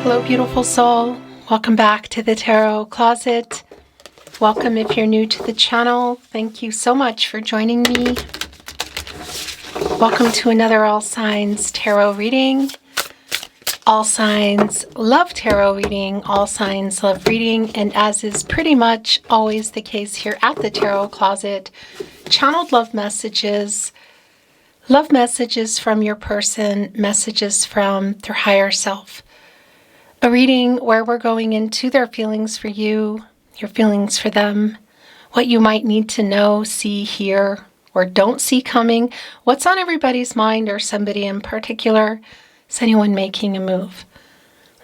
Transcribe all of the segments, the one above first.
Hello, beautiful soul. Welcome back to the Tarot Closet. Welcome if you're new to the channel. Thank you so much for joining me. Welcome to another All Signs Tarot reading. All Signs love tarot reading. All Signs love reading. And as is pretty much always the case here at the Tarot Closet, channeled love messages from your person, messages from their higher self. A reading where we're going into their feelings for you, your feelings for them, what you might need to know, see, hear, or don't see coming, what's on everybody's mind or somebody in particular. Is anyone making a move?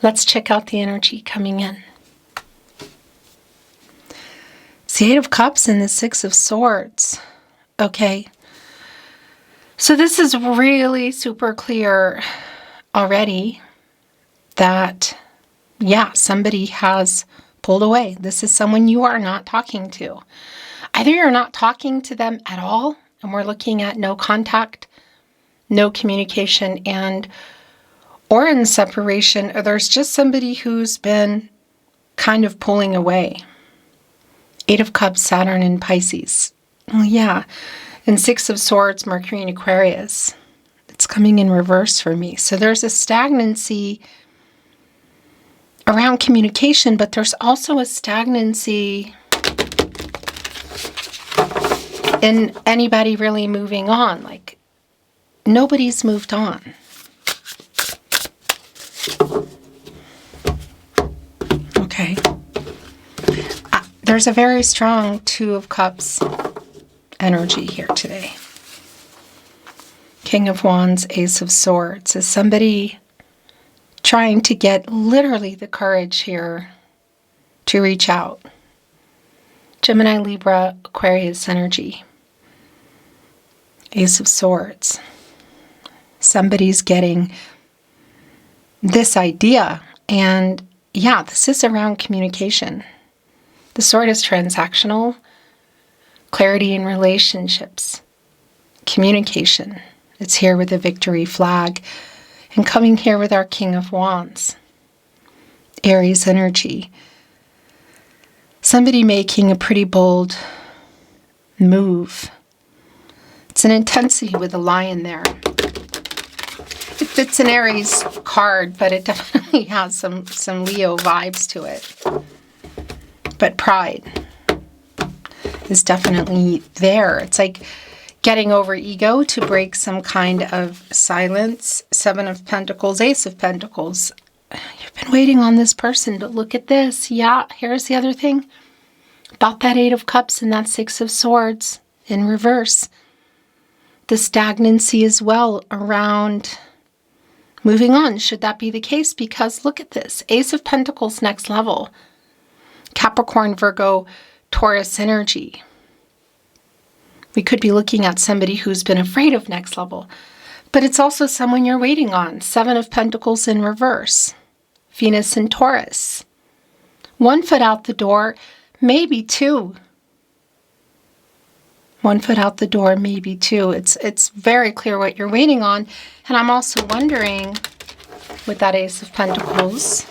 Let's check out the energy coming in. It's the Eight of Cups and the Six of Swords. Okay. So this is really super clear already that, yeah, somebody has pulled away. This is someone you are not talking to. Either you're not talking to them at all, and we're looking at no contact, no communication, or in separation, or there's just somebody who's been kind of pulling away. Eight of Cups, Saturn in Pisces. Well, yeah. And Six of Swords, Mercury in Aquarius. It's coming in reverse for me. So there's a stagnancy around communication, but there's also a stagnancy in anybody really moving on. Like, nobody's moved on. Okay. There's a very strong Two of Cups energy here today. King of Wands, Ace of Swords. Is somebody trying to get literally the courage here to reach out? Gemini, Libra, Aquarius energy. Ace of Swords. Somebody's getting this idea, and yeah, this is around communication. The Sword is transactional. Clarity in relationships, communication. It's here with a victory flag. And coming here with our King of Wands. Aries energy. Somebody making a pretty bold move. It's an intensity with a lion there. It's an Aries card, but it definitely has some Leo vibes to it. But pride is definitely there. It's like getting over ego to break some kind of silence. Seven of Pentacles, Ace of Pentacles. You've been waiting on this person, but look at this. Yeah, here's the other thing about that Eight of Cups and that Six of Swords in reverse. The stagnancy as well around moving on. Should that be the case? Because look at this. Ace of Pentacles, next level. Capricorn, Virgo, Taurus energy. We could be looking at somebody who's been afraid of next level, but it's also someone you're waiting on. Seven of Pentacles in reverse. Venus and Taurus. 1 foot out the door, maybe two. 1 foot out the door, maybe two. It's very clear what you're waiting on. And I'm also wondering, with that Ace of Pentacles,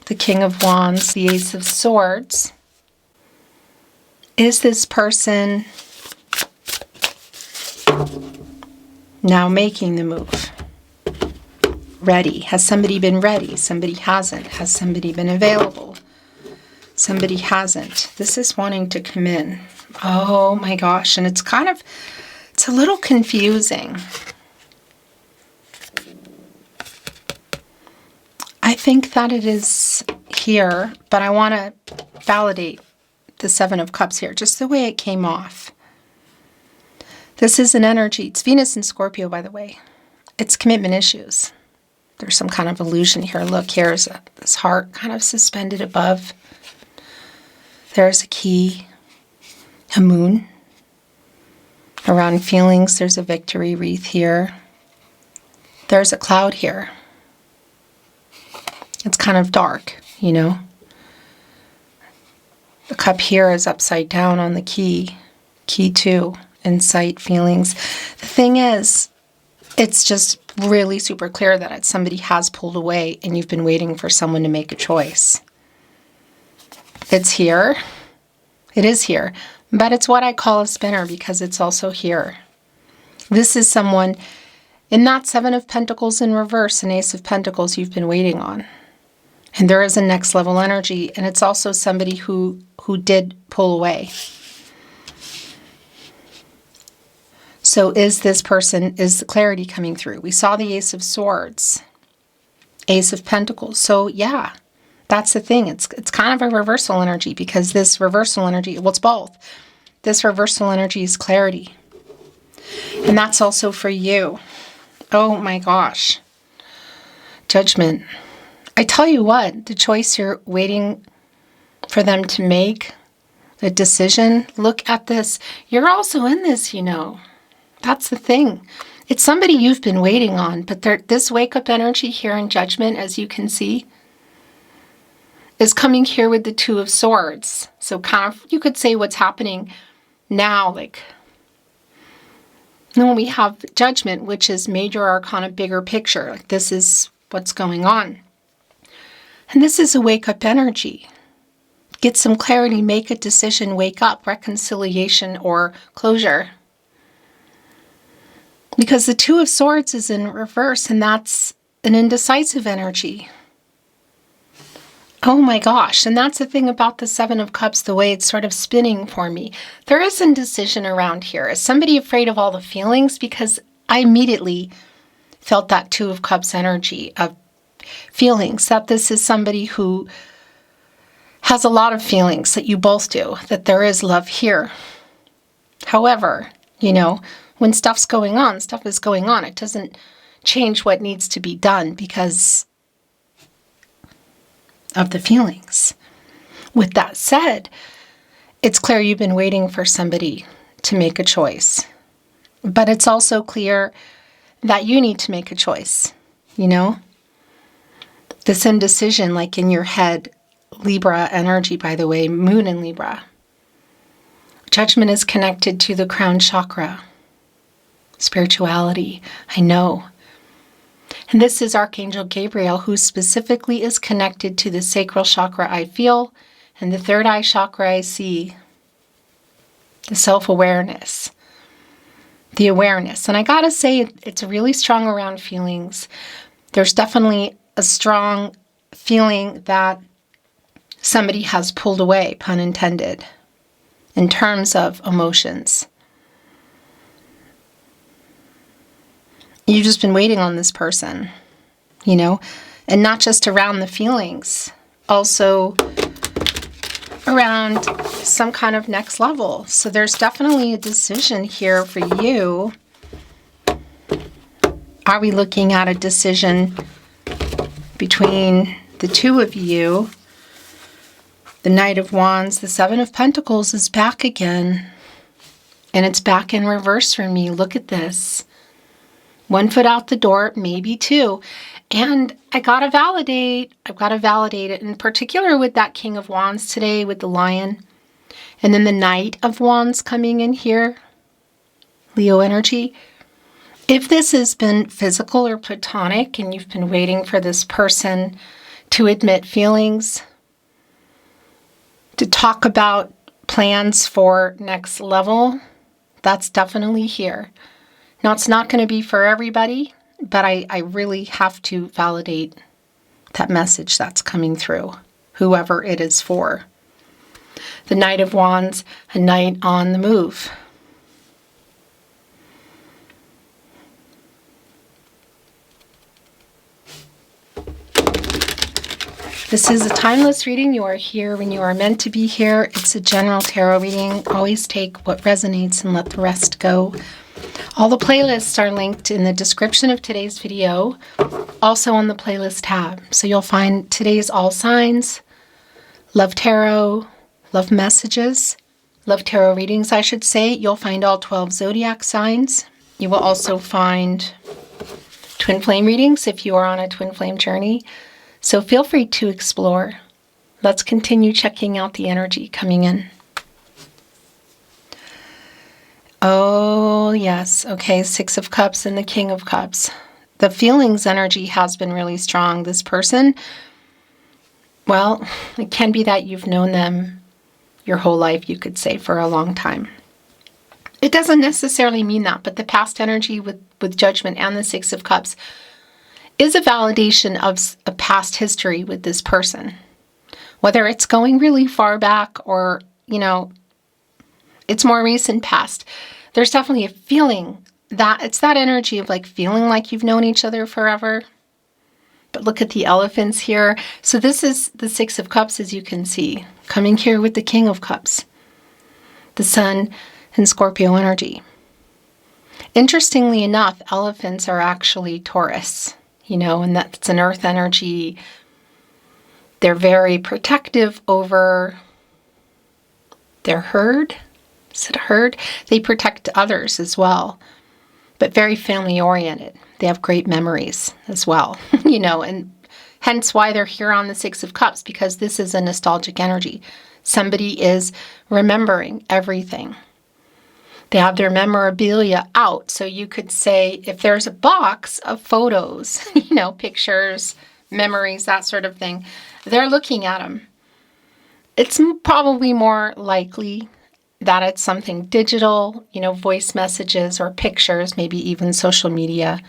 the King of Wands, the Ace of Swords, is this person now making the move? Ready? Has somebody been ready? Somebody hasn't. Has somebody been available? Somebody hasn't. This is wanting to come in. Oh my gosh. And it's a little confusing. I think that it is here, but I want to validate the Seven of Cups here, just the way it came off. This is an energy. It's Venus and Scorpio, by the way. It's commitment issues. There's some kind of illusion here. Look, here's this heart kind of suspended above. There's a key, a moon. Around feelings, there's a victory wreath here. There's a cloud here. It's kind of dark, you know. The cup here is upside down on the key. Key 2, insight, feelings. The thing is, it's just really super clear that somebody has pulled away and you've been waiting for someone to make a choice. It's here. It is here. But it's what I call a spinner because it's also here. This is someone in that Seven of Pentacles in reverse and Ace of Pentacles you've been waiting on. And there is a next level energy. And it's also somebody who did pull away. So is this person, is the clarity coming through? We saw the Ace of Swords, Ace of Pentacles. So yeah, that's the thing. It's kind of a reversal energy because this reversal energy, well, it's both. This reversal energy is clarity. And that's also for you. Oh my gosh. Judgment. I tell you what, the choice you're waiting for them to make, the decision, look at this. You're also in this, you know. That's the thing. It's somebody you've been waiting on, but this wake-up energy here in Judgment, as you can see, is coming here with the Two of Swords. So kind of, you could say what's happening now, like, then we have Judgment, which is major arcana, bigger picture. Like, this is what's going on. And this is a wake-up energy. Get some clarity, make a decision, wake up, reconciliation or closure. Because the Two of Swords is in reverse, and that's an indecisive energy. Oh my gosh, and that's the thing about the Seven of Cups, the way it's sort of spinning for me. There is indecision around here. Is somebody afraid of all the feelings? Because I immediately felt that Two of Cups energy of feelings, that this is somebody who has a lot of feelings, that you both do, that there is love here. However, you know, when stuff is going on. It doesn't change what needs to be done because of the feelings. With that said, it's clear you've been waiting for somebody to make a choice. But it's also clear that you need to make a choice, you know? This indecision, like in your head, Libra energy, by the way, Moon in Libra. Judgment is connected to the crown chakra. Spirituality, I know. And this is Archangel Gabriel, who specifically is connected to the sacral chakra I feel, and the third eye chakra I see. The self-awareness. The awareness. And I gotta say, it's really strong around feelings. There's definitely a strong feeling that somebody has pulled away, pun intended, in terms of emotions. You've just been waiting on this person, you know, and not just around the feelings, also around some kind of next level. So there's definitely a decision here for you. Are we looking at a decision between the two of you? The Knight of Wands, the Seven of Pentacles is back again. And it's back in reverse for me. Look at this. One foot out the door, maybe two. And I've got to validate it, in particular with that King of Wands today with the Lion. And then the Knight of Wands coming in here, Leo energy. If this has been physical or platonic and you've been waiting for this person to admit feelings, to talk about plans for next level, that's definitely here. Now, it's not going to be for everybody, but I really have to validate that message that's coming through, whoever it is for. The Knight of Wands, a knight on the move. This is a timeless reading. You are here when you are meant to be here. It's a general tarot reading. Always take what resonates and let the rest go. All the playlists are linked in the description of today's video, also on the playlist tab. So you'll find today's All Signs, Love Tarot, Love Messages, Love Tarot readings, I should say. You'll find all 12 Zodiac signs. You will also find twin flame readings if you are on a twin flame journey. So feel free to explore. Let's continue checking out the energy coming in. Oh, yes. Okay, Six of Cups and the King of Cups. the feelings energy has been really strong. This person, well, it can be that you've known them your whole life, you could say, for a long time. It doesn't necessarily mean that, but the past energy with Judgment and the Six of Cups is a validation of a past history with this person. Whether it's going really far back or, you know, it's more recent past, there's definitely a feeling that it's that energy of like feeling like you've known each other forever. But look at the elephants here. So this is the Six of Cups, as you can see, coming here with the King of Cups, the Sun and Scorpio energy. Interestingly enough, elephants are actually Taurus, you know, and that's an earth energy. They're very protective over their herd. Is it a herd? They protect others as well, but very family oriented. They have great memories as well, you know, and hence why they're here on the Six of Cups, because this is a nostalgic energy. Somebody is remembering everything. They have their memorabilia out. So you could say if there's a box of photos, you know, pictures, memories, that sort of thing, they're looking at them. It's probably more likely that it's something digital, you know, voice messages or pictures, maybe even social media,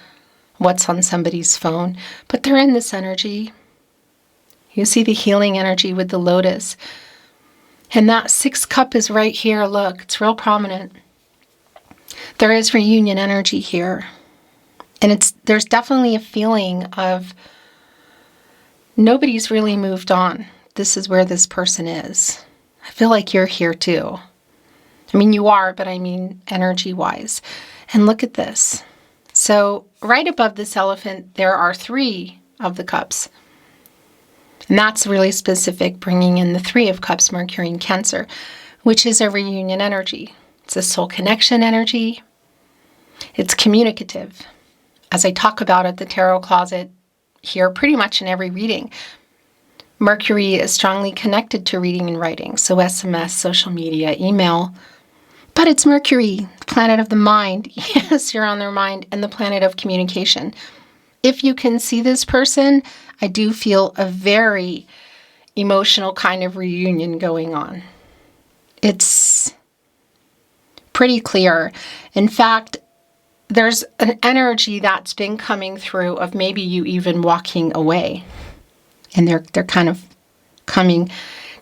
what's on somebody's phone. But they're in this energy. You see the healing energy with the lotus. And that Sixth Cup is right here. Look, it's real prominent. There is reunion energy here. And there's definitely a feeling of nobody's really moved on. This is where this person is. I feel like you're here too. I mean, you are, but I mean energy-wise. And look at this. So right above this elephant, there are 3 of the cups. And that's really specific, bringing in the 3 of Cups, Mercury and Cancer, which is a reunion energy. It's a soul connection energy. It's communicative. As I talk about at the Tarot Closet here, pretty much in every reading, Mercury is strongly connected to reading and writing. So SMS, social media, email. But it's Mercury, the planet of the mind. Yes, you're on their mind, and the planet of communication. If you can see this person, I do feel a very emotional kind of reunion going on. It's pretty clear. In fact, there's an energy that's been coming through of maybe you even walking away. And they're kind of coming,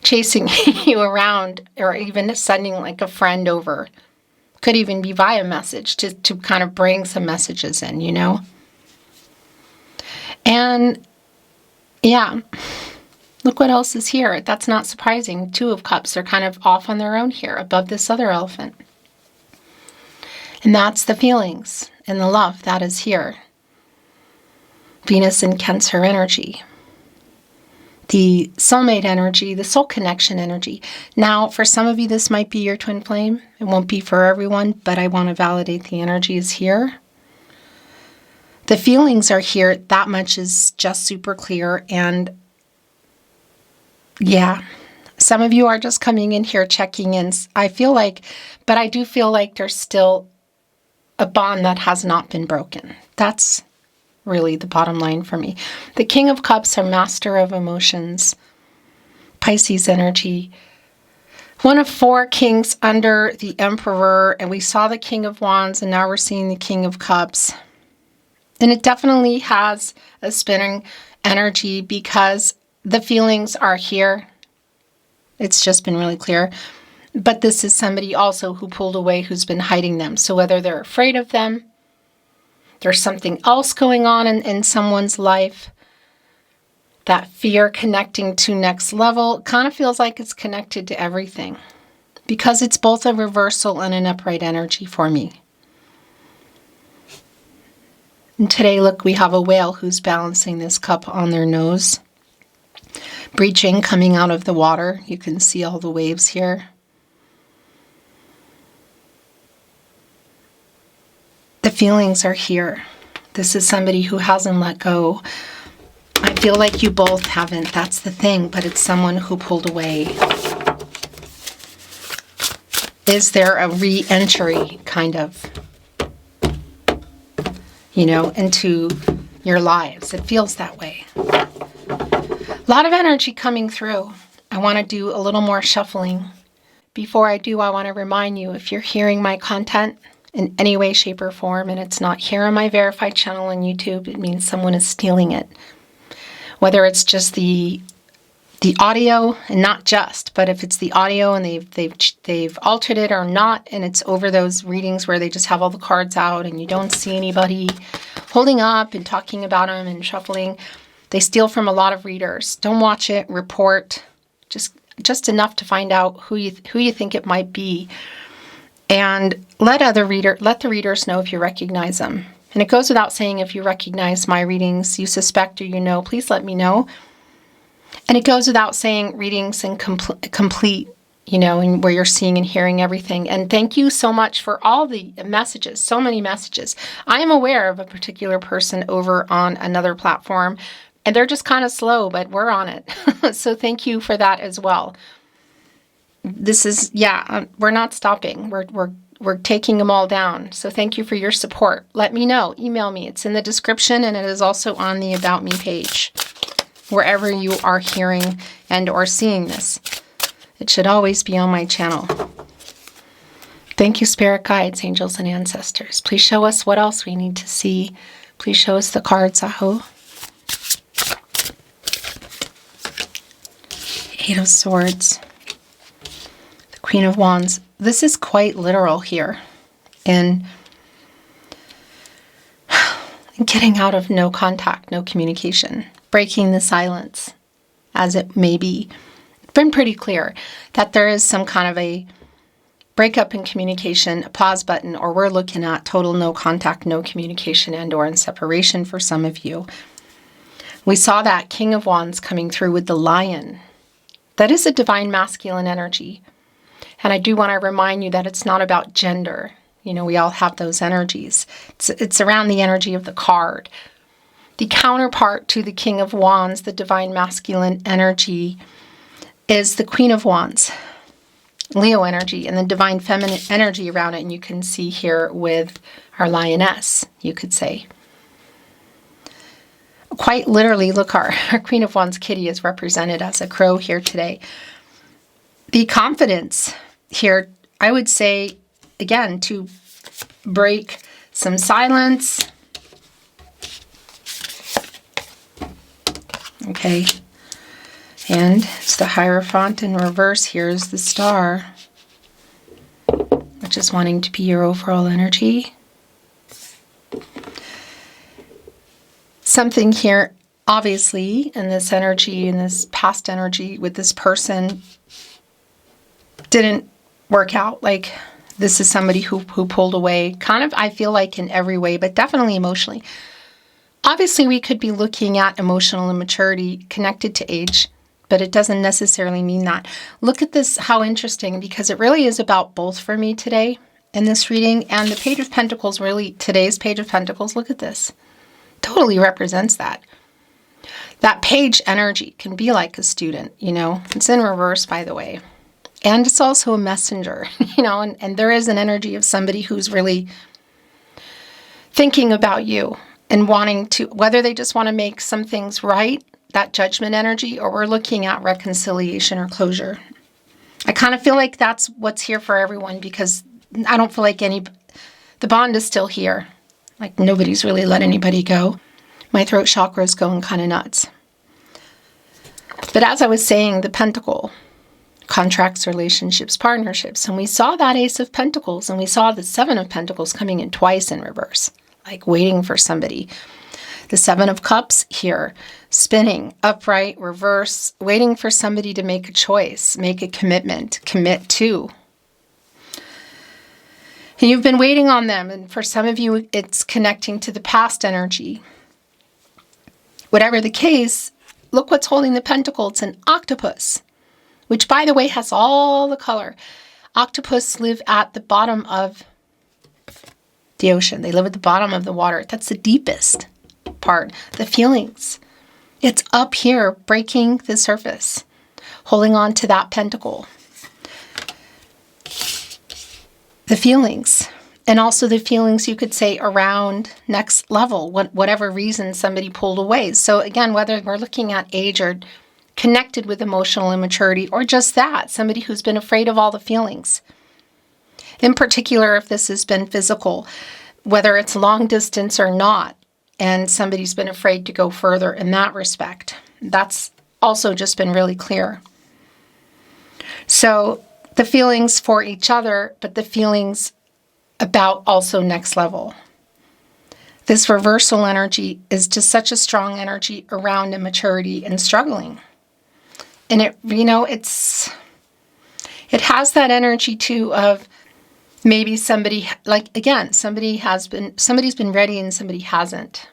chasing you around, or even sending like a friend over. Could even be via message to kind of bring some messages in, you know? And yeah, look what else is here. That's not surprising. 2 of Cups are kind of off on their own here above this other elephant. And that's the feelings and the love that is here. Venus and Cancer energy. The soulmate energy, the soul connection energy. Now, for some of you, this might be your twin flame. It won't be for everyone, but I want to validate the energy is here. The feelings are here. That much is just super clear. And yeah, some of you are just coming in here, checking in. I do feel like there's still a bond that has not been broken. That's really the bottom line for me. The King of Cups are master of emotions. Pisces energy. One of 4 kings under the Emperor, and we saw the King of Wands, and now we're seeing the King of Cups. And it definitely has a spinning energy because the feelings are here. It's just been really clear. But this is somebody also who pulled away, who's been hiding them. So whether they're afraid of them, there's something else going on in someone's life, that fear connecting to next level kind of feels like it's connected to everything because it's both a reversal and an upright energy for me. And today, look, we have a whale who's balancing this cup on their nose, breaching, coming out of the water. You can see all the waves here. The feelings are here. This is somebody who hasn't let go. I feel like you both haven't. That's the thing, but it's someone who pulled away. Is there a re-entry kind of, you know, into your lives. It feels that way. A lot of energy coming through. I want to do a little more shuffling. Before I do, I want to remind you, if you're hearing my content in any way, shape, or form, and it's not here on my verified channel on YouTube, it means someone is stealing it. Whether it's just the audio, and not just, but if it's the audio and they've altered it or not, and it's over those readings where they just have all the cards out and you don't see anybody holding up and talking about them and shuffling, they steal from a lot of readers. Don't watch it. Report just enough to find out who you think it might be. And let the readers know if you recognize them. And it goes without saying, if you recognize my readings, you suspect or you know, please let me know. And it goes without saying, readings and complete, you know, and where you're seeing and hearing everything. And thank you so much for all the messages, so many messages. I am aware of a particular person over on another platform, and they're just kind of slow, but we're on it. So thank you for that as well. This is, we're not stopping. We're taking them all down. So thank you for your support. Let me know. Email me. It's in the description, and it is also on the About Me page. Wherever you are hearing and or seeing this. It should always be on my channel. Thank you, spirit guides, angels, and ancestors. Please show us what else we need to see. Please show us the cards, Aho. Eight of Swords. The Queen of Wands. This is quite literal here in getting out of no contact, no communication, breaking the silence, as it may be. It's been pretty clear that there is some kind of a breakup in communication, a pause button, or we're looking at total no contact, no communication, and or in separation for some of you. We saw that King of Wands coming through with the Lion. That is a divine masculine energy. And I do want to remind you that it's not about gender. You know, we all have those energies. It's around the energy of the card. The counterpart to the King of Wands, the divine masculine energy, is the Queen of Wands, Leo energy, and the divine feminine energy around it. And you can see here with our lioness, you could say. Quite literally, look, our Queen of Wands kitty is represented as a crow here today. The confidence here, I would say, again, to break some silence. Okay. And it's the Hierophant in reverse. Here's the Star, which is wanting to be your overall energy. Something here, obviously, in this energy, in this past energy with this person, didn't work out. Like, this is somebody who pulled away, kind of, I feel like, in every way, but definitely emotionally. Obviously, we could be looking at emotional immaturity connected to age, but it doesn't necessarily mean that. Look at this, how interesting, because it really is about both for me today in this reading. And the Page of Pentacles, really, today's Page of Pentacles, look at this. Totally represents that. That page energy can be like a student, you know. It's in reverse, by the way. And it's also a messenger, you know, and there is an energy of somebody who's really thinking about you and wanting to, whether they just want to make some things right, that judgment energy, or we're looking at reconciliation or closure. I kind of feel like that's what's here for everyone, because I don't feel like the bond is still here. Like, nobody's really let anybody go. My throat chakra is going kind of nuts. But as I was saying, the Pentacle, contracts, relationships, partnerships, and we saw that Ace of Pentacles, and we saw the Seven of Pentacles coming in twice in reverse, like waiting for somebody. The Seven of Cups here, spinning, upright, reverse, waiting for somebody to make a choice, make a commitment, commit to. And you've been waiting on them, and for some of you, it's connecting to the past energy. Whatever the case, look what's holding the pentacle. It's an octopus, which, by the way, has all the color. Octopus live at the bottom of the ocean. They live at the bottom of the water. That's the deepest part, the feelings. It's up here, breaking the surface, holding on to that pentacle. The feelings, And also the feelings, you could say, around next level, whatever reason somebody pulled away. So again, whether we're looking at age or connected with emotional immaturity, or just that, somebody who's been afraid of all the feelings. In particular, if this has been physical, whether it's long distance or not, and somebody's been afraid to go further in that respect. That's also just been really clear. So the feelings for each other, but the feelings about also next level. This reversal energy is just such a strong energy around immaturity and struggling. And it, it has that energy too of maybe somebody, like again, somebody's been ready and somebody hasn't.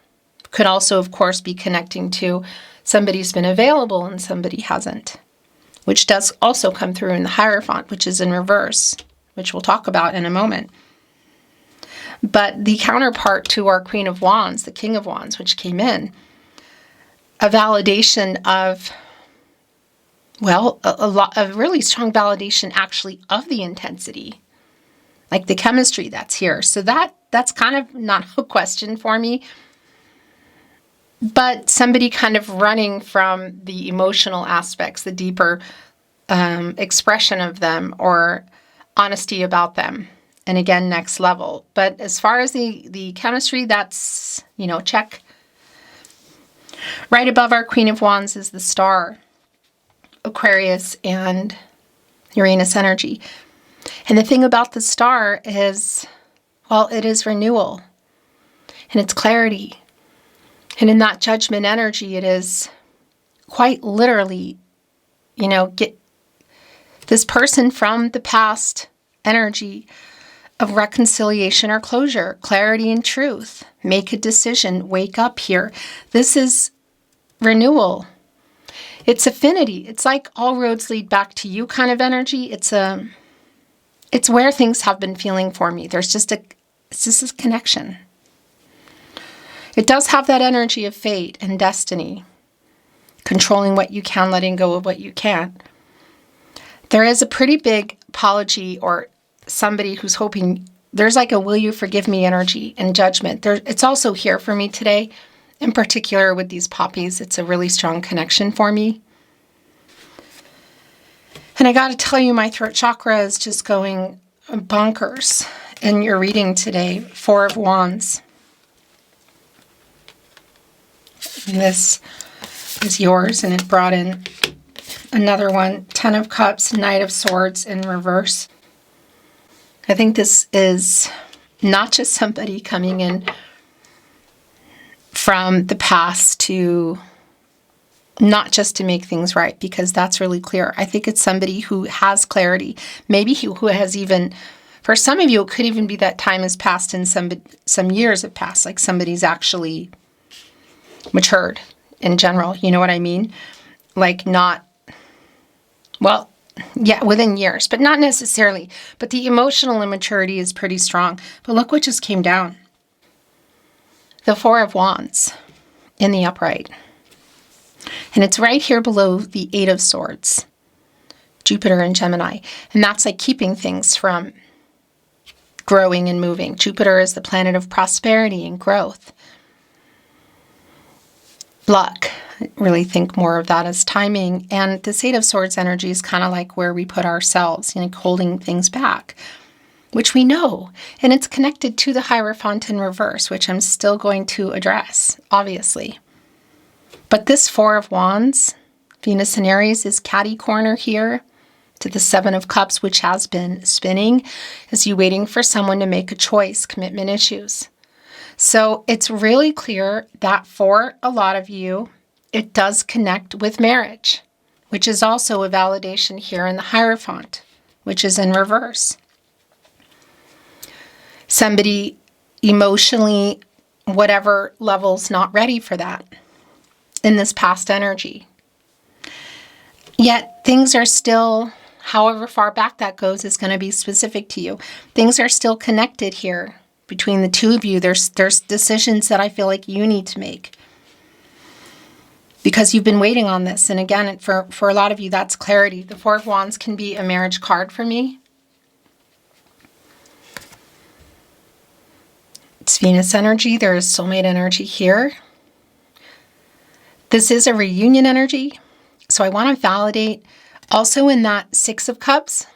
Could also, of course, be connecting to somebody's been available and somebody hasn't, which does also come through in the Hierophant, which is in reverse, which we'll talk about in a moment. But the counterpart to our Queen of Wands, the King of Wands, which came in, a validation of, well, a really strong validation actually of the intensity, like the chemistry that's here. So that's kind of not a question for me, but somebody kind of running from the emotional aspects, the deeper expression of them or honesty about them. And again, next level. But as far as the chemistry, that's, check. Right above our Queen of Wands is the star, Aquarius and Uranus energy. And the thing about the star is, well, it is renewal and it's clarity. And in that judgment energy, it is quite literally, get this person from the past energy of reconciliation or closure, clarity and truth. Make a decision, wake up here. This is renewal. It's affinity. It's like all roads lead back to you kind of energy. It's where things have been feeling for me. It's just a connection. It does have that energy of fate and destiny, controlling what you can, letting go of what you can't. There is a pretty big apology or somebody who's hoping, there's like a will you forgive me energy and judgment. It's also here for me today. In particular with these poppies, it's a really strong connection for me. And I got to tell you, my throat chakra is just going bonkers in your reading today. 4 of Wands. And this is yours, and it brought in another one. 10 of Cups, Knight of Swords in reverse. I think this is not just somebody coming in from the past to not just to make things right, because that's really clear. I think it's somebody who has clarity, maybe who has even, for some of you, it could even be that time has passed and some years have passed, like somebody's actually matured in general. You know what I mean? Like not, well, yeah, within years, but not necessarily. But the emotional immaturity is pretty strong. But look what just came down. The 4 of Wands in the upright. And it's right here below the 8 of Swords. Jupiter and Gemini. And that's like keeping things from growing and moving. Jupiter is the planet of prosperity and growth. Luck. I really think more of that as timing. And this 8 of Swords energy is kind of like where we put ourselves, holding things back, which we know. And it's connected to the Hierophant in reverse, which I'm still going to address, obviously. But this 4 of Wands, Venus and Aries, is catty corner here to the 7 of Cups, which has been spinning as you waiting for someone to make a choice, commitment issues. So it's really clear that for a lot of you, it does connect with marriage, which is also a validation here in the Hierophant, which is in reverse. Somebody emotionally, whatever level's not ready for that in this past energy. Yet things are still, however far back that goes is going to be specific to you. Things are still connected here between the two of you. There's decisions that I feel like you need to make because you've been waiting on this. And again, for a lot of you, that's clarity. The 4 of Wands can be a marriage card for me. It's Venus energy. There is soulmate energy here. This is a reunion energy. So I want to validate also in that Six of Cups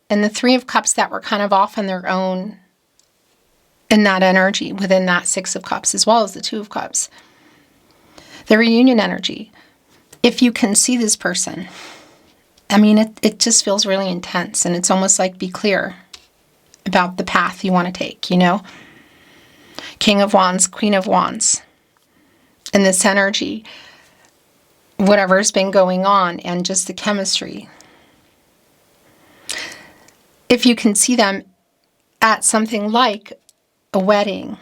and the Three of Cups that were kind of off on their own in that energy within that Six of Cups, as well as the Two of Cups. The reunion energy. If you can see this person, I mean, it just feels really intense, and it's almost like be clear about the path you want to take, you know? King of Wands, Queen of Wands. And this energy, whatever's been going on, and just the chemistry. If you can see them at something like a wedding,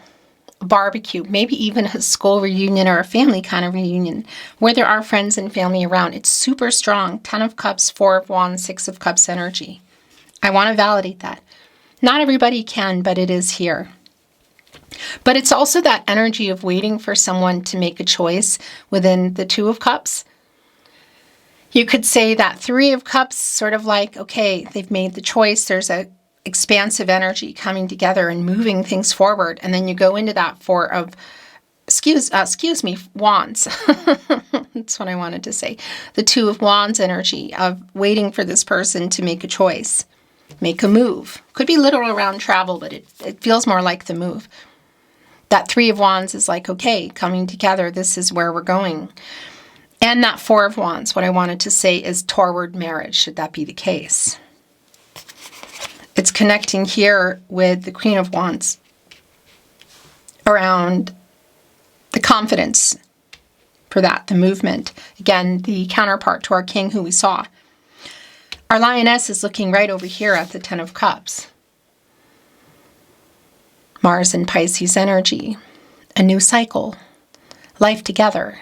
a barbecue, maybe even a school reunion or a family kind of reunion where there are friends and family around, it's super strong. 10 of Cups, 4 of Wands, 6 of Cups energy. I want to validate that. Not everybody can, but it is here. But it's also that energy of waiting for someone to make a choice within the Two of Cups. You could say that Three of Cups, sort of like, okay, they've made the choice. There's a expansive energy coming together and moving things forward. And then you go into that Four of, Wands. That's what I wanted to say. The Two of Wands energy of waiting for this person to make a choice, make a move. Could be literal around travel, but it feels more like the move. That Three of Wands is like, okay, coming together, this is where we're going. And that Four of Wands, what I wanted to say is toward marriage, should that be the case. It's connecting here with the Queen of Wands around the confidence for that, the movement. Again, the counterpart to our King who we saw. Our Lioness is looking right over here at the Ten of Cups. Mars and Pisces energy, a new cycle, life together.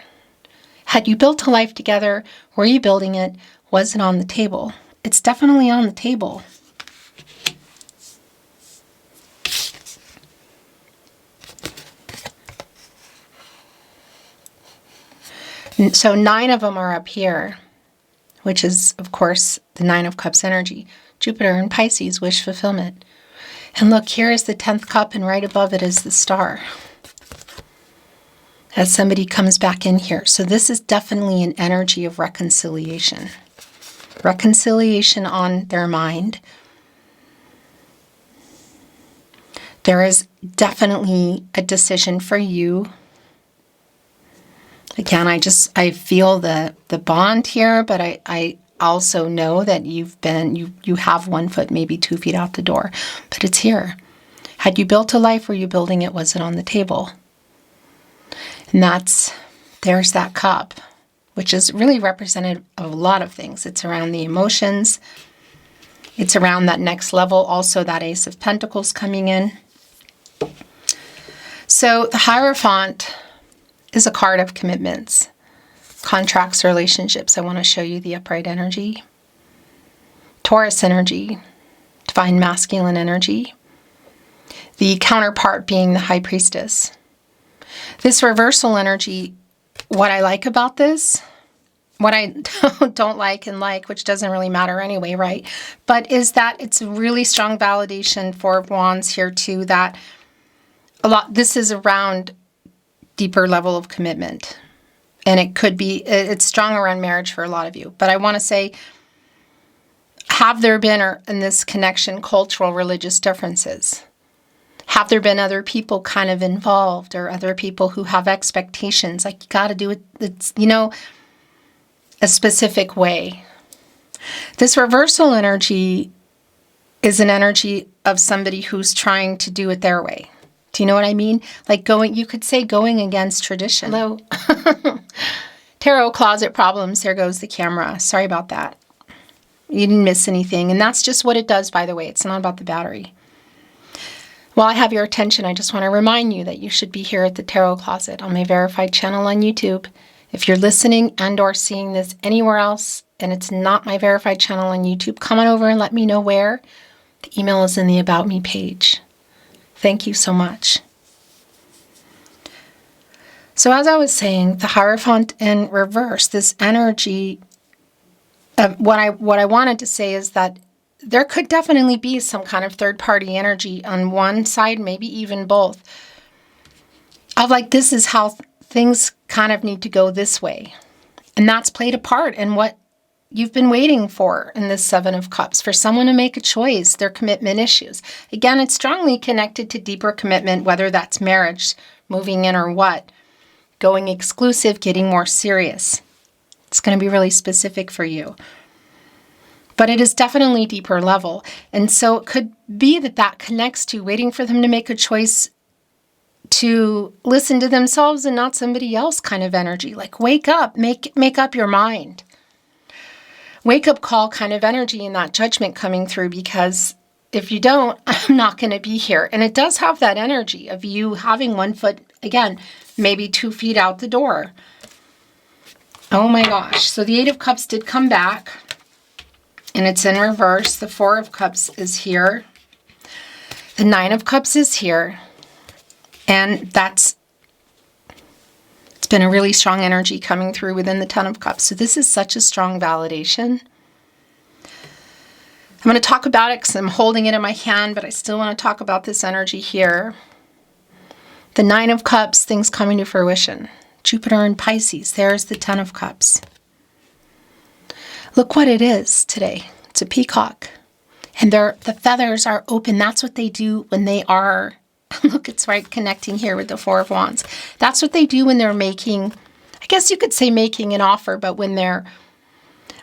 Had you built a life together? Were you building it? Was it on the table? It's definitely on the table. So 9 of them are up here, which is, of course, the 9 of Cups energy. Jupiter and Pisces, wish fulfillment. And look, here is the 10th cup, and right above it is the star. As somebody comes back in here. So this is definitely an energy of reconciliation. Reconciliation on their mind. There is definitely a decision for you. Again, I feel the bond here, but I also know that you have 1 foot, maybe 2 feet out the door, but it's here. Had you built a life? Were you building it? Was it on the table? And there's that cup, which is really representative of a lot of things. It's around the emotions. It's around that next level. Also that Ace of Pentacles coming in. So the Hierophant is a card of commitments, contracts, relationships. I want to show you the upright energy. Taurus energy, divine masculine energy. The counterpart being the High Priestess. This reversal energy, what I like about this, what I don't like and like, which doesn't really matter anyway, right? But is that it's a really strong validation, 4 of Wands here too, that this is around deeper level of commitment. And it's strong around marriage for a lot of you. But I want to say, have there been, in this connection, cultural, religious differences? Have there been other people kind of involved, or other people who have expectations? Like, you got to do it, a specific way. This reversal energy is an energy of somebody who's trying to do it their way. Do you know what I mean? Like you could say going against tradition. Hello. Tarot closet problems. There goes the camera. Sorry about that. You didn't miss anything. And that's just what it does, by the way. It's not about the battery. While I have your attention, I just want to remind you that you should be here at the Tarot Closet on my verified channel on YouTube. If you're listening and or seeing this anywhere else and it's not my verified channel on YouTube, come on over and let me know where. The email is in the About Me page. Thank you so much. So as I was saying, the Hierophant in reverse, this energy, what I wanted to say is that there could definitely be some kind of third-party energy on one side, maybe even both. of like, this is how things kind of need to go this way. And that's played a part in what you've been waiting for in this Seven of Cups, for someone to make a choice, their commitment issues. Again, it's strongly connected to deeper commitment, whether that's marriage, moving in or what, going exclusive, getting more serious. It's going to be really specific for you. But it is definitely deeper level. And so it could be that that connects to waiting for them to make a choice to listen to themselves and not somebody else kind of energy. Like, wake up, make up your mind. Wake up call kind of energy and that judgment coming through, because if you don't, I'm not going to be here. And it does have that energy of you having 1 foot, again, maybe 2 feet out the door. Oh my gosh. So the Eight of Cups did come back, and it's in reverse. The Four of Cups is here. The Nine of Cups is here. And it's been a really strong energy coming through within the Ten of Cups. So this is such a strong validation. I'm going to talk about it because I'm holding it in my hand, but I still want to talk about this energy here. The Nine of Cups, things coming to fruition. Jupiter and Pisces, there's the Ten of Cups. Look what it is today. It's a peacock. And the feathers are open. That's what they do when they are, look, it's right connecting here with the Four of Wands. That's what they do when they're making, I guess you could say making an offer, but when they're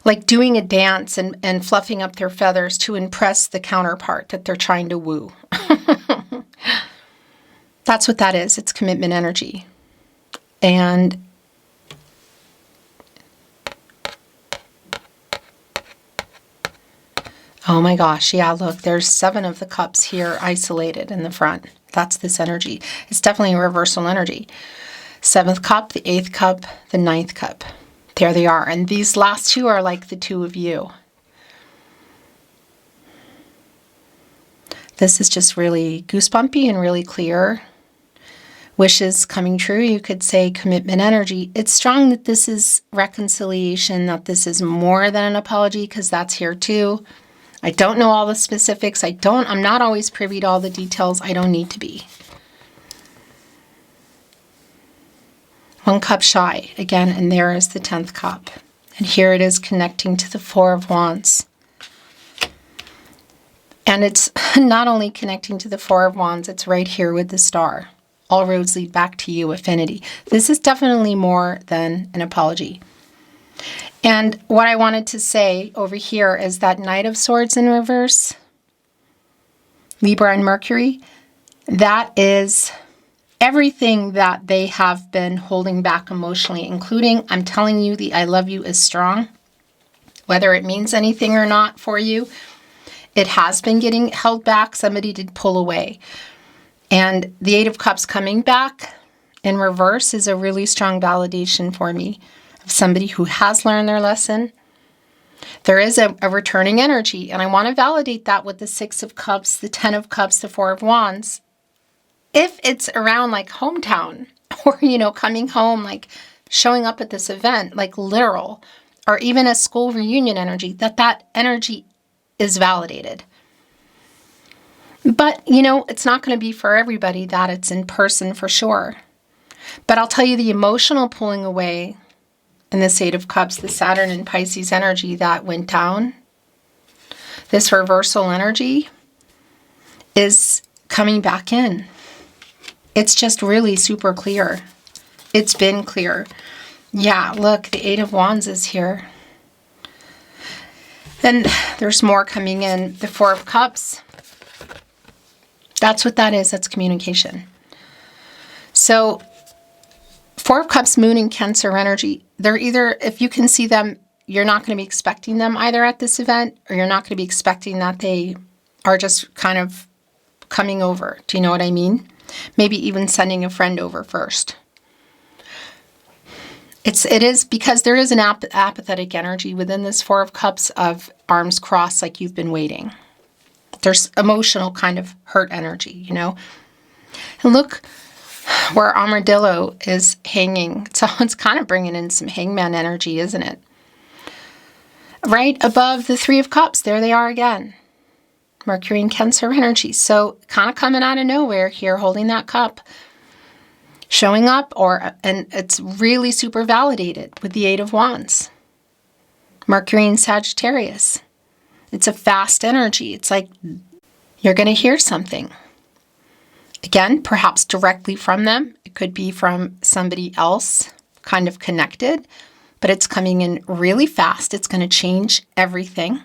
like doing a dance and fluffing up their feathers to impress the counterpart that they're trying to woo. That's what that is. It's commitment energy. And oh my gosh, yeah, look, there's Seven of the Cups here isolated in the front. That's this energy. It's definitely a reversal energy. Seventh cup, the Eighth cup, the Ninth cup. There they are. And these last two are like the two of you. This is just really goosebumpy and really clear. Wishes coming true. You could say commitment energy. It's strong that this is reconciliation, that this is more than an apology, because that's here too. I don't know all the specifics. I'm not always privy to all the details. I don't need to be. One cup shy again, and there is the 10th cup. And here it is connecting to the Four of Wands. And it's not only connecting to the Four of Wands, it's right here with the star. All roads lead back to you, affinity. This is definitely more than an apology. And what I wanted to say over here is that Knight of Swords in reverse, Libra and Mercury, that is everything that they have been holding back emotionally, including, I'm telling you, the I love you is strong. Whether it means anything or not for you, it has been getting held back. Somebody did pull away. And the Eight of Cups coming back in reverse is a really strong validation for me of somebody who has learned their lesson. There is a returning energy, and I want to validate that with the Six of Cups, the 10 of Cups, the Four of Wands. If it's around like hometown or, coming home, like showing up at this event, like literal, or even a school reunion energy, that energy is validated. But, it's not going to be for everybody that it's in person for sure. But I'll tell you, the emotional pulling away in this Eight of Cups, the Saturn and Pisces energy that went down, this reversal energy is coming back in. It's just really super clear. It's been clear. Yeah, look, the Eight of Wands is here. And there's more coming in. The Four of Cups. That's what that is. That's communication. So, Four of Cups, Moon and Cancer energy, they're either, if you can see them, you're not going to be expecting them either at this event, or you're not going to be expecting that they are just kind of coming over. Do you know what I mean? Maybe even sending a friend over first. It is because there is an apathetic energy within this Four of Cups of arms crossed, like you've been waiting. There's emotional kind of hurt energy, And look where Armadillo is hanging. So it's kind of bringing in some hangman energy, isn't it? Right above the Three of Cups, there they are again. Mercury and Cancer energy. So kind of coming out of nowhere here, holding that cup. showing up, and it's really super validated with the Eight of Wands. Mercury in Sagittarius. It's a fast energy. It's like you're going to hear something. Again, perhaps directly from them. It could be from somebody else, kind of connected, but it's coming in really fast. It's going to change everything.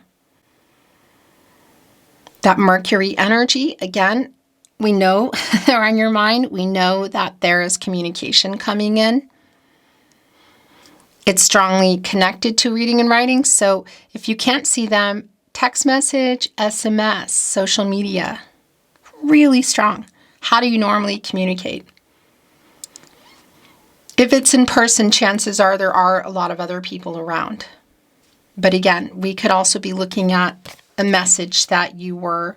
That Mercury energy, again, we know they're on your mind. We know that there is communication coming in. It's strongly connected to reading and writing. So if you can't see them, text message, SMS, social media, really strong. How do you normally communicate? If it's in person, chances are there are a lot of other people around. But again, we could also be looking at a message that you were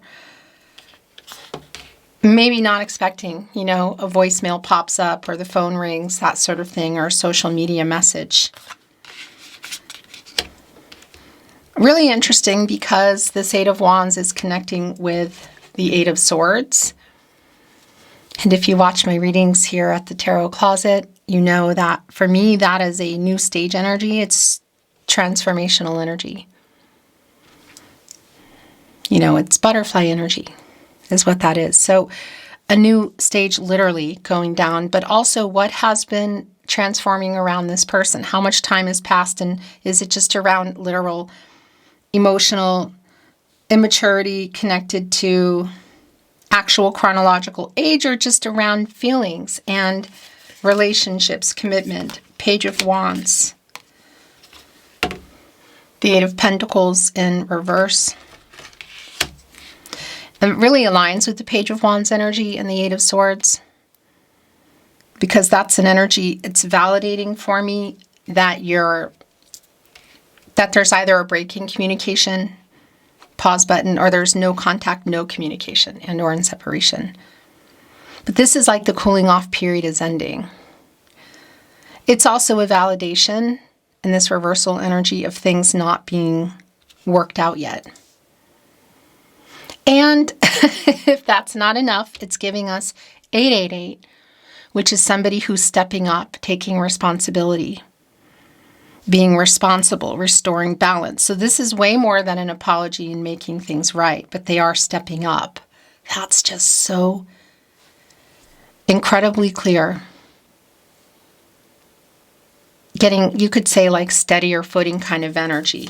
maybe not expecting. You know, a voicemail pops up or the phone rings, that sort of thing, or a social media message. Really interesting because this Eight of Wands is connecting with the Eight of Swords. And if you watch my readings here at the Tarot Closet, you know that for me, that is a new stage energy. It's transformational energy. You know, it's butterfly energy is what that is. So a new stage literally going down, but also what has been transforming around this person? How much time has passed, and is it just around literal emotional immaturity connected to actual chronological age, or just around feelings and relationships, commitment? Page of Wands. The Eight of Pentacles in reverse. It really aligns with the Page of Wands energy and the Eight of Swords, because that's an energy, it's validating for me that there's either a break in communication, pause button, or there's no contact, no communication, and or in separation. But this is like the cooling off period is ending. It's also a validation in this reversal energy of things not being worked out yet. And if that's not enough, it's giving us 888, which is somebody who's stepping up, taking responsibility, being responsible, restoring balance. So this is way more than an apology and making things right, but they are stepping up. That's just so incredibly clear. Getting, you could say, like steadier footing kind of energy.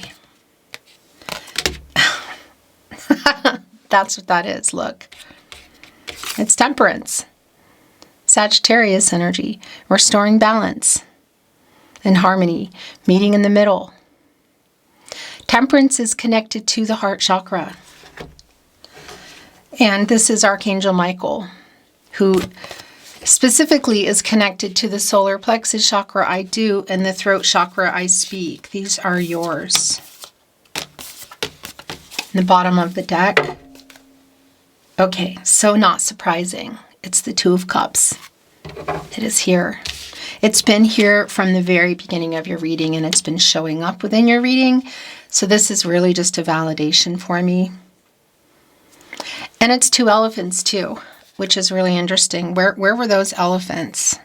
That's what that is. Look, it's temperance, Sagittarius energy, restoring balance and harmony, meeting in the middle. Temperance is connected to the heart chakra. And this is Archangel Michael, who specifically is connected to the solar plexus chakra, I do, and the throat chakra, I speak. These are yours. In the bottom of the deck. Okay, so not surprising. It's the Two of Cups. It is here. It's been here from the very beginning of your reading, and it's been showing up within your reading. So this is really just a validation for me. And it's two elephants too, which is really interesting. Where were those elephants?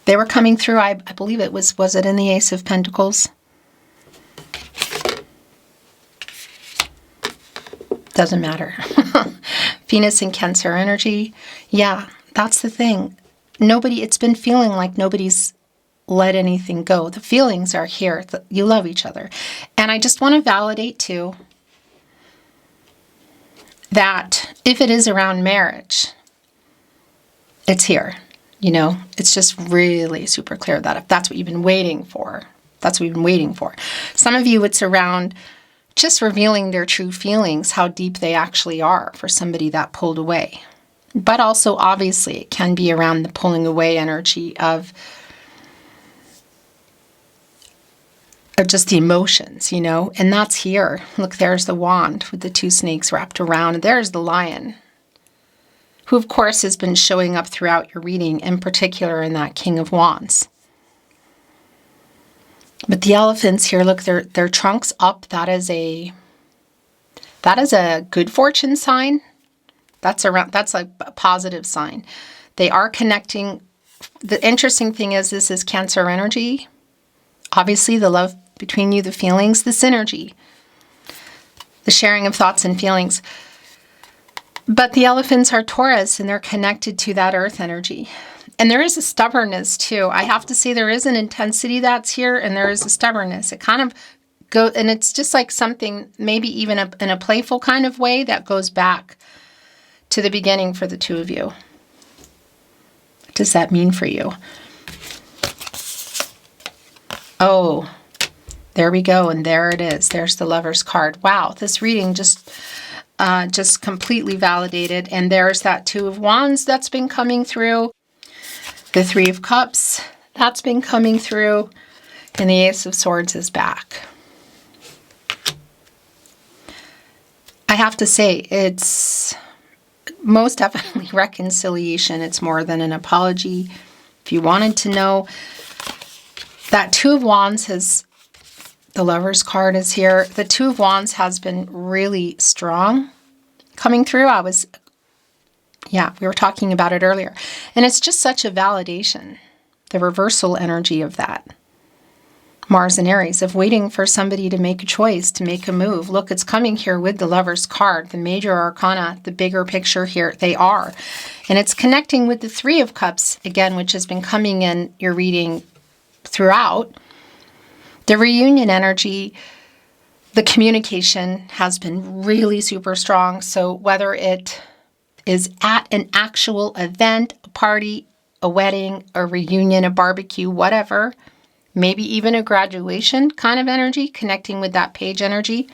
They were coming through, I believe it was it in the Ace of Pentacles? Doesn't matter. Venus and Cancer energy. Yeah, that's the thing. It's been feeling like nobody's let anything go. The feelings are here. You love each other. And I just want to validate too that if it is around marriage, it's here. You know, it's just really super clear that if that's what you've been waiting for, that's what you've been waiting for. Some of you, it's around just revealing their true feelings, how deep they actually are for somebody that pulled away. But also, obviously, it can be around the pulling away energy of just the emotions, you know, and that's here. Look, there's the wand with the two snakes wrapped around. There's the lion, who, of course, has been showing up throughout your reading, in particular in that King of Wands. But the elephants here, look, their trunks up. That is a That is a good fortune sign. That's a positive sign. They are connecting. The interesting thing is this is Cancer energy. Obviously, the love between you, the feelings, the synergy, the sharing of thoughts and feelings. But the elephants are Taurus, and they're connected to that earth energy. And there is a stubbornness, too. I have to say there is an intensity that's here, and there is a stubbornness. It kind of goes, and it's just like something, maybe even in a playful kind of way, that goes back to the beginning for the two of you. What does that mean for you? Oh, there we go, and there it is. There's the Lover's card. Wow, this reading just completely validated. And there's that Two of Wands that's been coming through. The Three of Cups, that's been coming through. And the Ace of Swords is back. I have to say, it's most definitely reconciliation. It's more than an apology. If you wanted to know, that Two of Wands has, the Lover's card is here. The Two of Wands has been really strong coming through. We were talking about it earlier. And it's just such a validation, the reversal energy of that. Mars and Aries, of waiting for somebody to make a choice, to make a move. Look, it's coming here with the Lover's card, the major arcana, the bigger picture here. They are. And it's connecting with the Three of Cups, again, which has been coming in your reading throughout. The reunion energy, the communication has been really super strong. So whether it is at an actual event, a party, a wedding, a reunion, a barbecue, whatever, maybe even a graduation kind of energy, connecting with that Page energy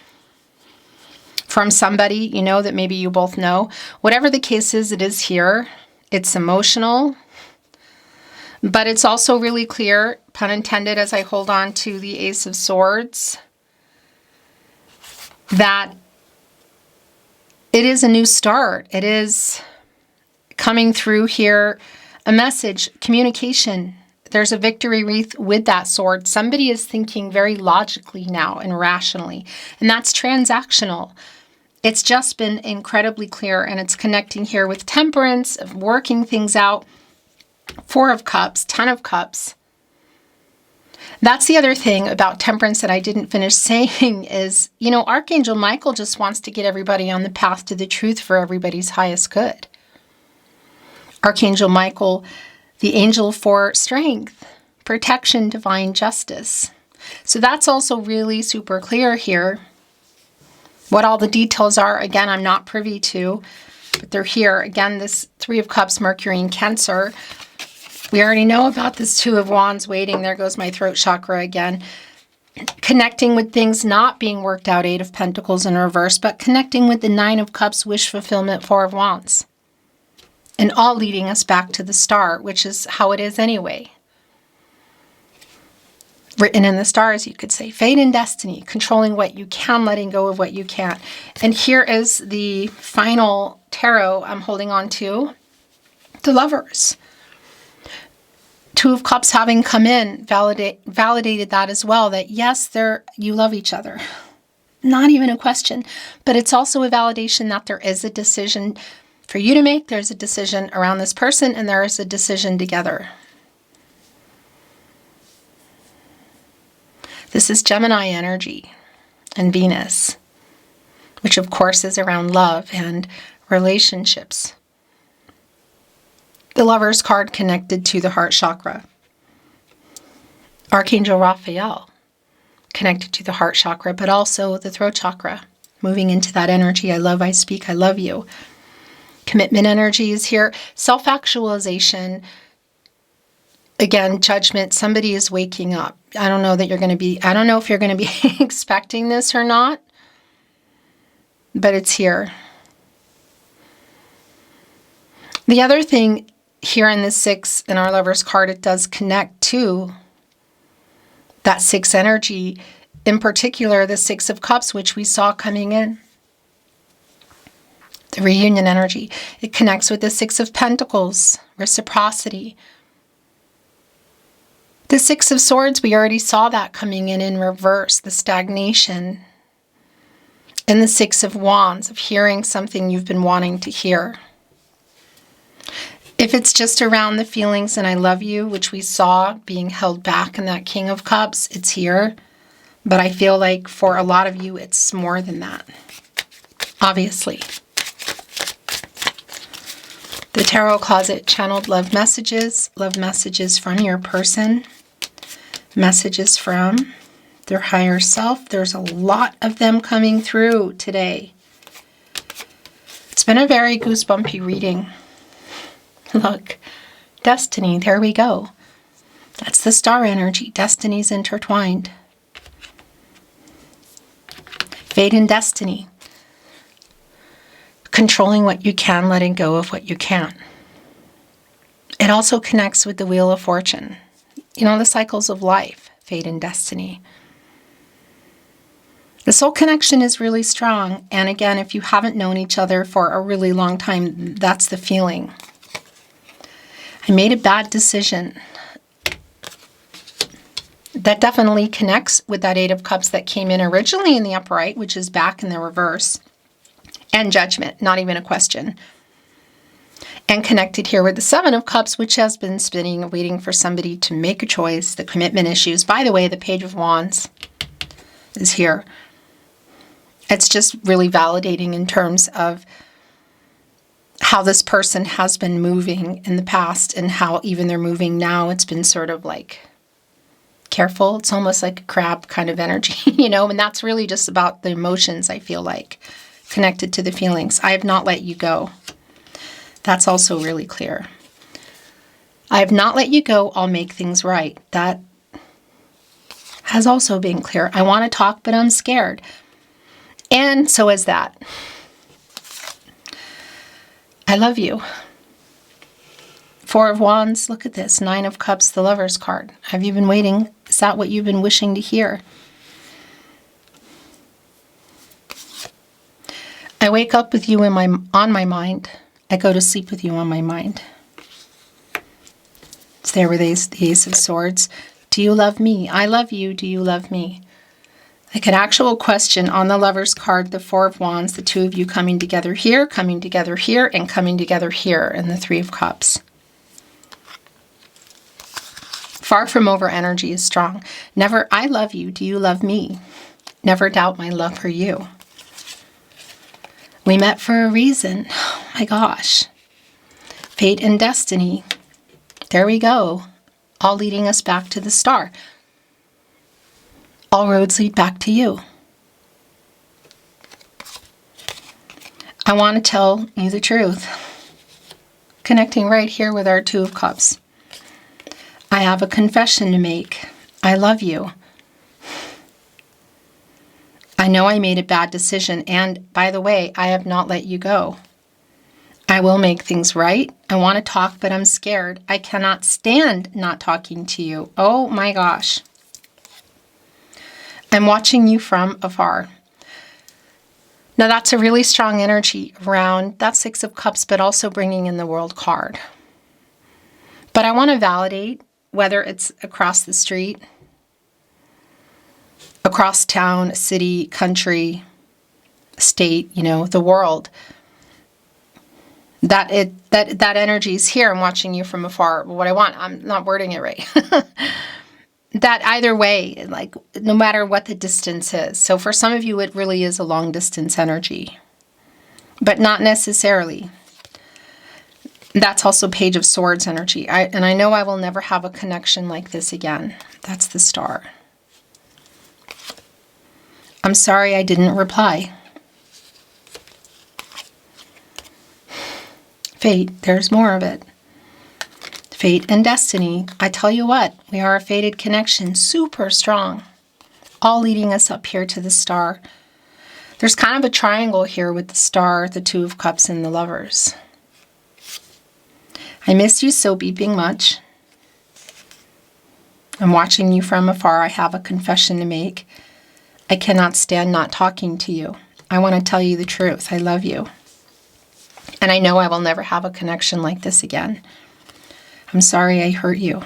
from somebody, that maybe you both know. Whatever the case is, it is here. It's emotional, but it's also really clear, pun intended, as I hold on to the Ace of Swords, that it is a new start. It is coming through here, a message, communication. There's a victory wreath with that sword. Somebody is thinking very logically now and rationally, and that's transactional. It's just been incredibly clear, and it's connecting here with Temperance, of working things out. Four of Cups, Ten of Cups. That's the other thing about Temperance that I didn't finish saying is, Archangel Michael just wants to get everybody on the path to the truth for everybody's highest good. Archangel Michael, the angel for strength, protection, divine justice. So that's also really super clear here. What all the details are, again, I'm not privy to, but they're here. Again, this Three of Cups, Mercury in Cancer. We already know about this Two of Wands waiting. There goes my throat chakra again. Connecting with things not being worked out, Eight of Pentacles in reverse, but connecting with the Nine of Cups, wish fulfillment, Four of Wands. And all leading us back to the Star, which is how it is anyway. Written in the stars, you could say, fate and destiny, controlling what you can, letting go of what you can't. And here is the final tarot I'm holding on to, the Lovers. Two of Cups having come in, validated that as well, that yes, you love each other. Not even a question. But it's also a validation that there is a decision for you to make. There's a decision around this person, and there is a decision together. This is Gemini energy and Venus, which of course is around love and relationships. The Lover's card connected to the heart chakra. Archangel Raphael connected to the heart chakra, but also the throat chakra. Moving into that energy, I love, I speak, I love you. Commitment energy is here. Self-actualization. Again, judgment. Somebody is waking up. I don't know if you're going to be expecting this or not, but it's here. The other thing here in the Six in our Lover's card, it does connect to that Six energy, in particular the Six of Cups, which we saw coming in. The reunion energy. It connects with the Six of Pentacles, reciprocity. The Six of Swords, we already saw that coming in reverse, the stagnation. And the Six of Wands, of hearing something you've been wanting to hear. If it's just around the feelings and I love you, which we saw being held back in that King of Cups, it's here. But I feel like for a lot of you, it's more than that. Obviously. The Tarot Closet channeled love messages from your person, messages from their higher self. There's a lot of them coming through today. It's been a very goosebumpy reading. Look, destiny, there we go. That's the star energy. Destiny's intertwined. Fate and destiny. Controlling what you can, letting go of what you can't. It also connects with the Wheel of Fortune. You know, the cycles of life, fate and destiny. The soul connection is really strong. And again, if you haven't known each other for a really long time, that's the feeling. I made a bad decision. That definitely connects with that Eight of Cups that came in originally in the upright, which is back in the reverse. And Judgment, not even a question. And connected here with the Seven of Cups, which has been spinning, waiting for somebody to make a choice, the commitment issues. By the way, the Page of Wands is here. It's just really validating in terms of how this person has been moving in the past and how even they're moving now. It's been sort of like careful. It's almost like a crab kind of energy, you know, and that's really just about the emotions, I feel like. Connected to the feelings. I have not let you go. That's also really clear. I have not let you go. I'll make things right. That has also been clear. I want to talk, but I'm scared. And so is that. I love you. Four of Wands. Look at this. Nine of Cups, the Lover's card. Have you been waiting? Is that what you've been wishing to hear? I wake up with you on my mind. I go to sleep with you on my mind. It's there with the Ace of Swords. Do you love me? I love you. Do you love me? Like an actual question on the Lover's card, the Four of Wands, the two of you coming together here, and coming together here, and the Three of Cups. Far from over energy is strong. Never, I love you. Do you love me? Never doubt my love for you. We met for a reason. Oh my gosh. Fate and destiny. There we go. All leading us back to the star. All roads lead back to you. I want to tell you the truth. Connecting right here with our Two of Cups. I have a confession to make. I love you. I know I made a bad decision, and by the way, I have not let you go. I will make things right. I want to talk, but I'm scared. I cannot stand not talking to you. Oh my gosh. I'm watching you from afar. Now that's a really strong energy around that Six of Cups, but also bringing in the World card. But I want to validate whether it's across the street, across town, city, country, state, you know, the world. That energy is here. I'm watching you from afar. What I want, I'm not wording it right. That either way, like no matter what the distance is. So for some of you, it really is a long distance energy, but not necessarily. That's also Page of Swords energy. And I know I will never have a connection like this again. That's the Star. I'm sorry I didn't reply. Fate, there's more of it. Fate and destiny. I tell you what, we are a fated connection, super strong. All leading us up here to the Star. There's kind of a triangle here with the Star, the Two of Cups, and the Lovers. I miss you so beeping much. I'm watching you from afar. I have a confession to make. I cannot stand not talking to you. I want to tell you the truth. I love you. And I know I will never have a connection like this again. I'm sorry I hurt you.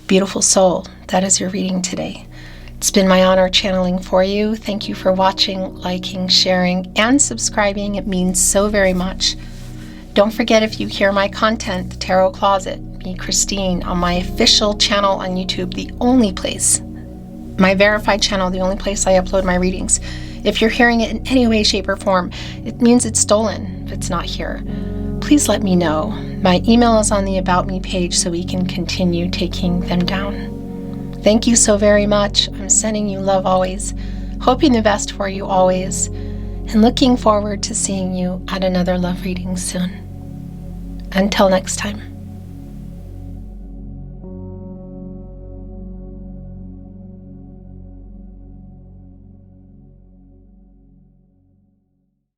Beautiful soul, that is your reading today. It's been my honor channeling for you. Thank you for watching, liking, sharing, and subscribing. It means so very much. Don't forget, if you hear my content, The Tarot Closet, me, Christine, on my official channel on YouTube, the only place, my verified channel, the only place I upload my readings. If you're hearing it in any way, shape, or form, it means it's stolen if it's not here. Please let me know. My email is on the About Me page so we can continue taking them down. Thank you so very much. I'm sending you love always, hoping the best for you always, and looking forward to seeing you at another love reading soon. Until next time.